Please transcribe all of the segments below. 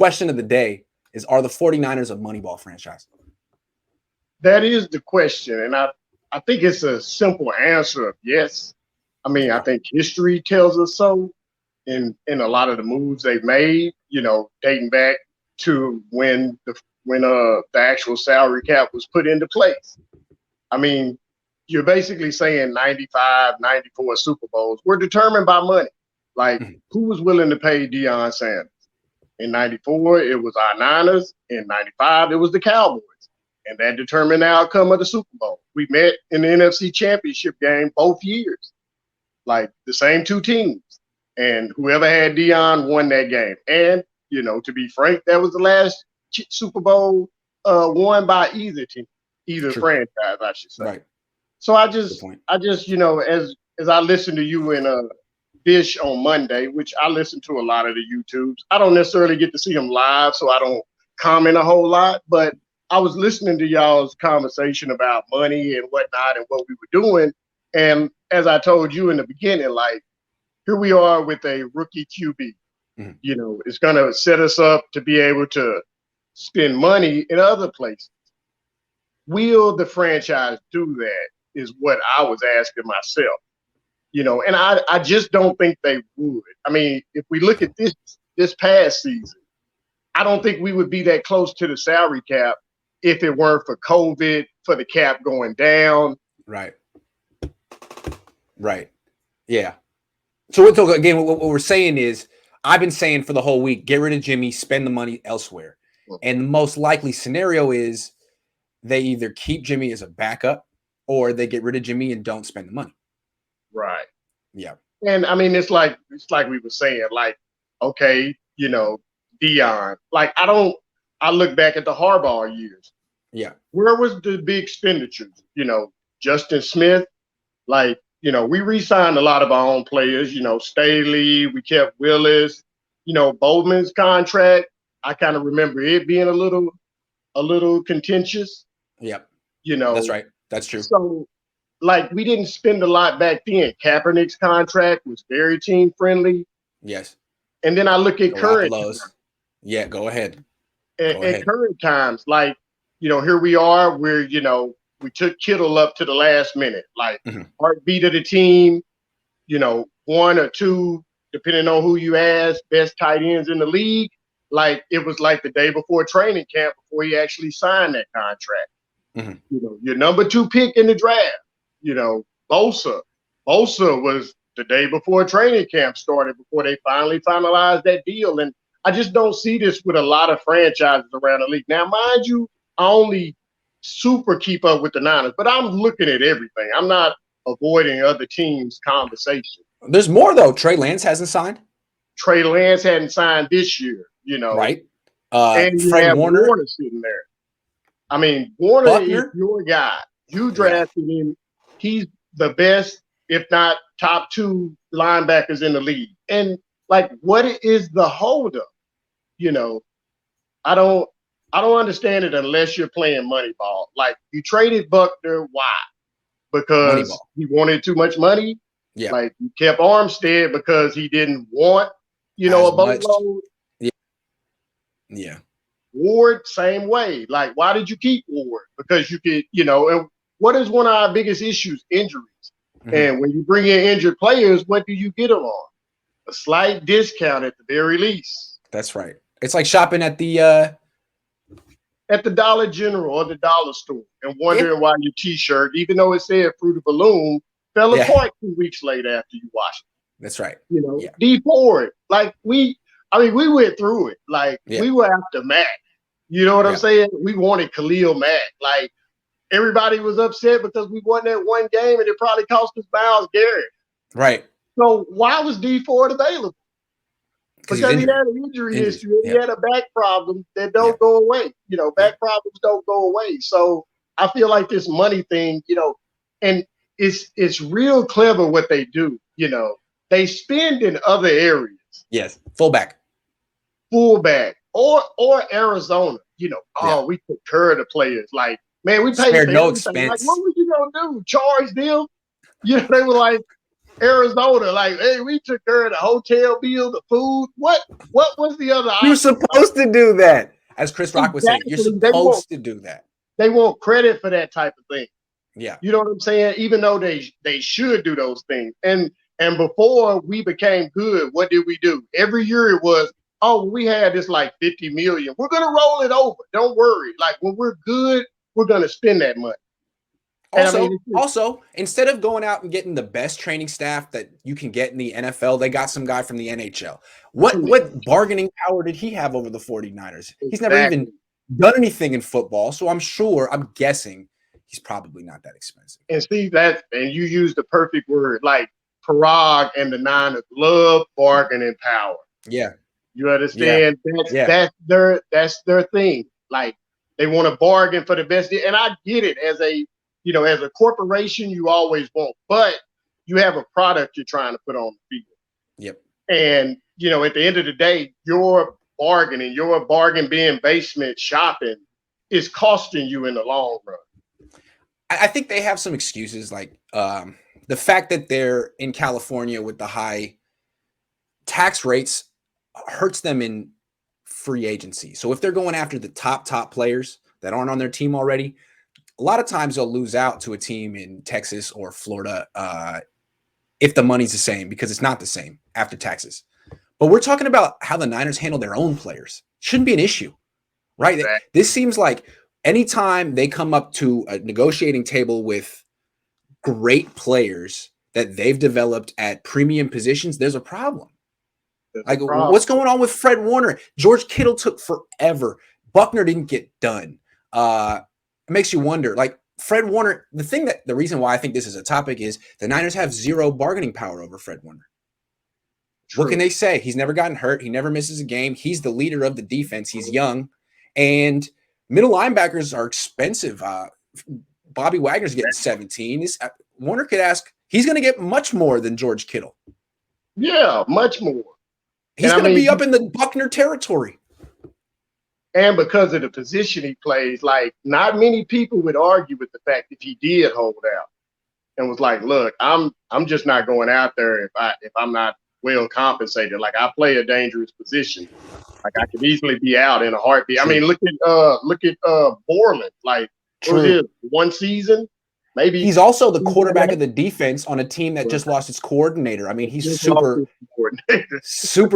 question of the day is, are the 49ers a Moneyball franchise? That is the question. And I think it's a simple answer of yes. I mean, I think history tells us so in a lot of the moves they've made, dating back to when the actual salary cap was put into place. I mean, you're basically saying 95, 94 Super Bowls were determined by money. Like, who was willing to pay Deion Sanders? In 94, it was our Niners. In 95, it was the Cowboys. And that determined the outcome of the Super Bowl. We met in the NFC Championship game both years. Like, the same two teams. And whoever had Deion won that game. And, to be frank, that was the last Super Bowl won by either team, either franchise, I should say. Right. So I just, as I listen to you in Dish on Monday, which I listen to a lot of the YouTubes. I don't necessarily get to see them live, so I don't comment a whole lot. But I was listening to y'all's conversation about money and whatnot and what we were doing. And as I told you in the beginning, like, here we are with a rookie QB. Mm-hmm. It's going to set us up to be able to spend money in other places. Will the franchise do that is what I was asking myself. And I just don't think they would. I mean, if we look at this past season, I don't think we would be that close to the salary cap if it weren't for COVID, for the cap going down. Right. Yeah. So again, what we're saying is, I've been saying for the whole week, get rid of Jimmy, spend the money elsewhere. And the most likely scenario is they either keep Jimmy as a backup or they get rid of Jimmy and don't spend the money. Right. Yeah. And I mean, it's like we were saying, like, okay, Deion. Like, I look back at the Hardball years. Yeah. Where was the big expenditures? Justin Smith, like, we re-signed a lot of our own players, Staley, we kept Willis, Bowman's contract. I kind of remember it being a little contentious. Yep. That's right. That's true. So, like, we didn't spend a lot back then. Kaepernick's contract was very team friendly. Yes. And then I look at current times. Yeah, go ahead. At current times, like, here we are, we're, we took Kittle up to the last minute, like heartbeat of the team, one or two, depending on who you ask, best tight ends in the league. Like, it was like the day before training camp before he actually signed that contract. Mm-hmm. Your number 2 pick in the draft, Bosa. Bosa was the day before training camp started, before they finally finalized that deal. And I just don't see this with a lot of franchises around the league. Now, mind you, I only super keep up with the Niners, but I'm looking at everything. I'm not avoiding other teams' conversation. There's more, though. Trey Lance hasn't signed. Trey Lance hadn't signed this year, Right. And you have Warner sitting there. I mean, Warner is your guy. You drafted him. He's the best, if not top 2 linebackers in the league. And, like, what is the holdup? I don't understand it unless you're playing Moneyball. Like, you traded Buckner, why? Because he wanted too much money. Yeah. Like, you kept Armstead because he didn't want, a boatload. Yeah. Ward, same way. Like, why did you keep Ward? Because you could, and what is one of our biggest issues? Injuries. Mm-hmm. And when you bring in injured players, what do you get them on? A slight discount at the very least. That's right. It's like shopping at the Dollar General or the dollar store and wondering why your T-shirt, even though it said Fruit of Balloon, fell apart 2 weeks later after you washed it. That's right. D Ford, like we went through it. Like, we were after Mac. You know what I'm saying? We wanted Khalil Mack. Like, everybody was upset because we won that one game and it probably cost us Myles Garrett. Right. So why was D Ford available? Because he had an injury history. He had a back problem that don't go away. Back problems don't go away. So I feel like this money thing, and it's real clever what they do. They spend in other areas. Yes. Fullback, or Arizona. We took care of the players. Like, man, we paid no expense. Like, what were you gonna do? Charge them? They were like, Arizona, like, hey, we took care of the hotel bill, the food. What was the other You're option? supposed to do that. As Chris Rock would say, you're Exactly. supposed to do that. They want credit for that type of thing. Yeah. You know what I'm saying? Even though they should do those things. And before we became good, what did we do? Every year it was, oh, we had this like 50 million. We're gonna roll it over. Don't worry. Like when we're good, we're gonna spend that money. And I mean, Also, instead of going out and getting the best training staff that you can get in the NFL, they got some guy from the NHL. What bargaining power did he have over the 49ers? He's never even done anything in football, so I'm guessing he's probably not that expensive. And Steve, and you used the perfect word, like Parag and the Niners love bargaining power. Yeah. You understand? Yeah. That's their thing. Like they want to bargain for the best deal. And I get it as a corporation, you always want, but you have a product you're trying to put on the field. Yep. And at the end of the day, your bargain being basement shopping is costing you in the long run. I think they have some excuses, like the fact that they're in California with the high tax rates hurts them in free agency. So if they're going after the top players that aren't on their team already, a lot of times they'll lose out to a team in Texas or Florida if the money's the same, because it's not the same after taxes. But we're talking about how the Niners handle their own players. Shouldn't be an issue, right? This seems like anytime they come up to a negotiating table with great players that they've developed at premium positions, there's a problem. What's going on with Fred Warner? George Kittle took forever. Buckner didn't get done. It makes you wonder, like Fred Warner, the reason why I think this is a topic is the Niners have zero bargaining power over Fred Warner. True. What can they say? He's never gotten hurt. He never misses a game. He's the leader of the defense. He's young. And middle linebackers are expensive. Bobby Wagner's getting 17. Warner could ask, he's going to get much more than George Kittle. Yeah, much more. He's going to be up in the Buckner territory. And because of the position he plays, like not many people would argue with the fact that he did hold out and was like, look, I'm just not going out there if I'm not well compensated. Like I play a dangerous position. Like I could easily be out in a heartbeat. True. I mean, look at Borland. Like what was it, one season? Maybe he's also the quarterback of the defense on a team that just lost its coordinator. I mean, he's super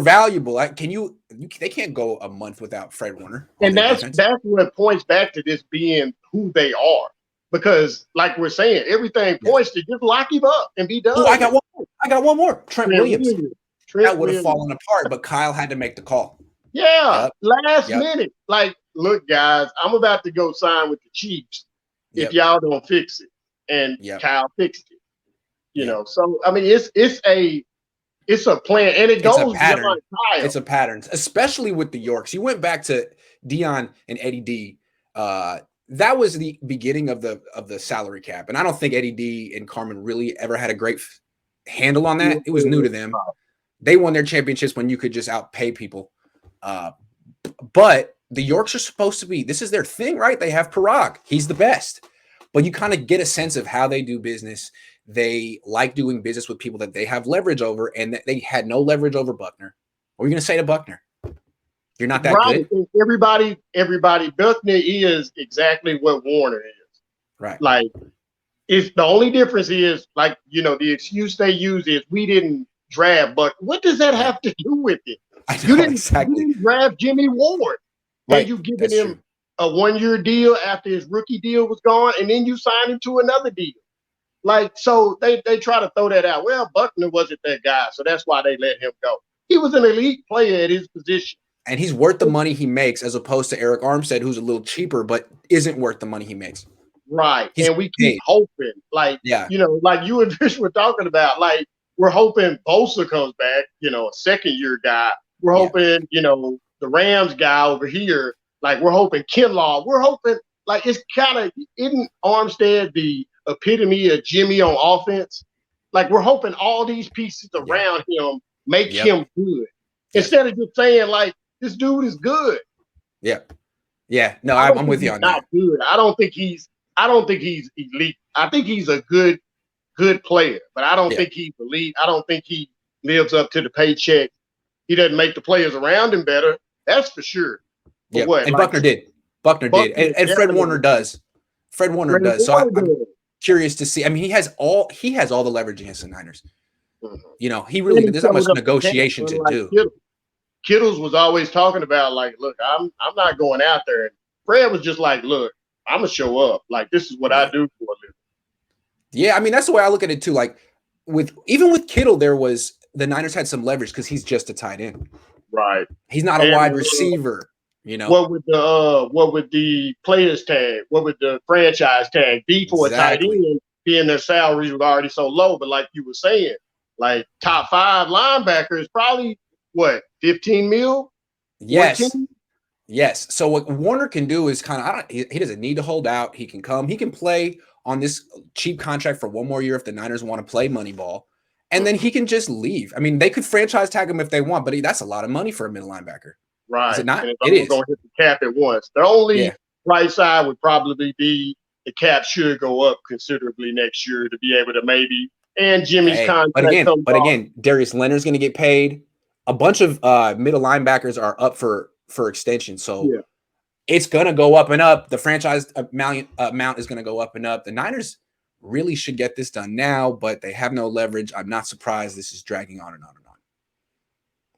valuable. They can't go a month without Fred Warner. And that's what points back to this being who they are. Because like we're saying, everything points to just lock him up and be done. Oh, I got one more. Trent Williams. That would have fallen apart, but Kyle had to make the call. Yeah, last minute. Like, look, guys, I'm about to go sign with the Chiefs if y'all don't fix it. And Kyle fixed it. You know, so I mean, it's a plan, and it goes beyond Kyle. It's a pattern, especially with the Yorks. You went back to Dion and Eddie D. That was the beginning of the salary cap, and I don't think Eddie D and Carmen really ever had a great handle on that. It was new to them. They won their championships when you could just outpay people. But the Yorks are supposed to be. This is their thing, right? They have Parag. He's the best. But you kind of get a sense of how they do business. They like doing business with people that they have leverage over, and that they had no leverage over Buckner. What are you going to say to Buckner? You're not that good. Everybody, Buckner is exactly what Warner is. Right. Like, it's the only difference is, like, the excuse they use is we didn't draft Buckner. What does that have to do with it? You didn't draft Jimmy Ward. Right. And you giving him a 1-year deal after his rookie deal was gone, and then you signed him to another deal. Like, so they try to throw that out. Well, Buckner wasn't that guy, so that's why they let him go. He was an elite player at his position. And he's worth the money he makes, as opposed to Eric Armstead, who's a little cheaper, but isn't worth the money he makes. Right. And we keep hoping, like, like you and Fish were talking about, like, we're hoping Bosa comes back, a second-year guy. We're hoping, the Rams guy over here, like, we're hoping Kinlaw. We're hoping, like, it's kind of, isn't Armstead the epitome of Jimmy on offense? Like, we're hoping all these pieces around him make him good. Instead of just saying, like, this dude is good. Yeah. Yeah. No, I'm with you on that. Not good. I don't think he's elite. I think he's a good good player, but I don't Yeah. think he I don't think he lives up to the paycheck. He doesn't make the players around him better. That's for sure. But Yeah. what? And Like Buckner did. Buckner did. Buckner And Fred Warner definitely. does. Fred Warner Fred does. So Warner I'm does. curious to see. I mean, he has all the leverage against the Niners. Mhm. You know, he And really he there's not much showed up to camp, negotiation to unlike do. Kittle. Kittles was always talking about like, look, I'm not going out there. And Fred was just like, look, I'm gonna show up. Like this is what I do for a living. Yeah, I mean that's the way I look at it too. Like even with Kittle, the Niners had some leverage because he's just a tight end. Right. He's not a And wide receiver. You know what would the players tag? What would the franchise tag be for a tight end? Being their salaries was already so low, but like you were saying, like top 5 linebacker is probably what 15 mil. Yes. 14? Yes. So what Warner can do is kind of he doesn't need to hold out. He can come. He can play on this cheap contract for one more year if the Niners want to play Moneyball, and then he can just leave. I mean, they could franchise tag him if they want, but that's a lot of money for a middle linebacker. Right. Is it not? And it's It is. going to hit the cap at once. The only right side would probably be the cap should go up considerably next year to be able to maybe. And Jimmy's contract. But again, Darius Leonard's going to get paid. A bunch of middle linebackers are up for extension, so it's going to go up and up. The franchise amount is going to go up and up. The Niners really should get this done now, but they have no leverage. I'm not surprised this is dragging on and on and on.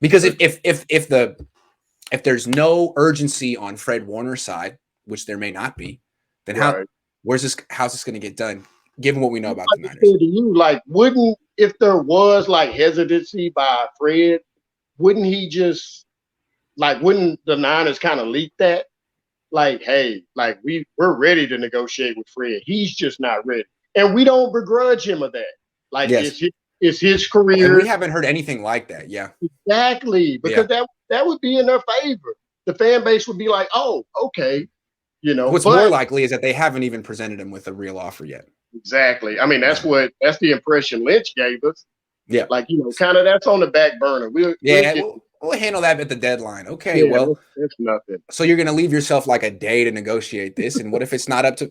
Because if there's no urgency on Fred Warner's side, which there may not be, then how's this going to get done? Given what we know about the Niners, to you, like, if there was like hesitancy by Fred, wouldn't the Niners kind of leak that? Like, hey, like we're ready to negotiate with Fred. He's just not ready, and we don't begrudge him of that. Like, it's his career. And we haven't heard anything like that. Yeah, exactly, because that would be in their favor. The fan base would be like, oh, okay, you know. What's more likely is that they haven't even presented him with a real offer yet. Exactly. I mean, that's the impression Lynch gave us. Yeah. Like, kind of that's on the back burner. We'll handle that at the deadline. Okay. Well, it's nothing. So you're going to leave yourself like a day to negotiate this. And what if it's not up to,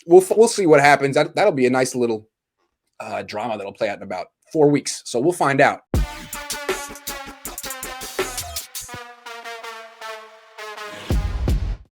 we'll see what happens. That'll be a nice little drama that'll play out in about 4 weeks. So we'll find out.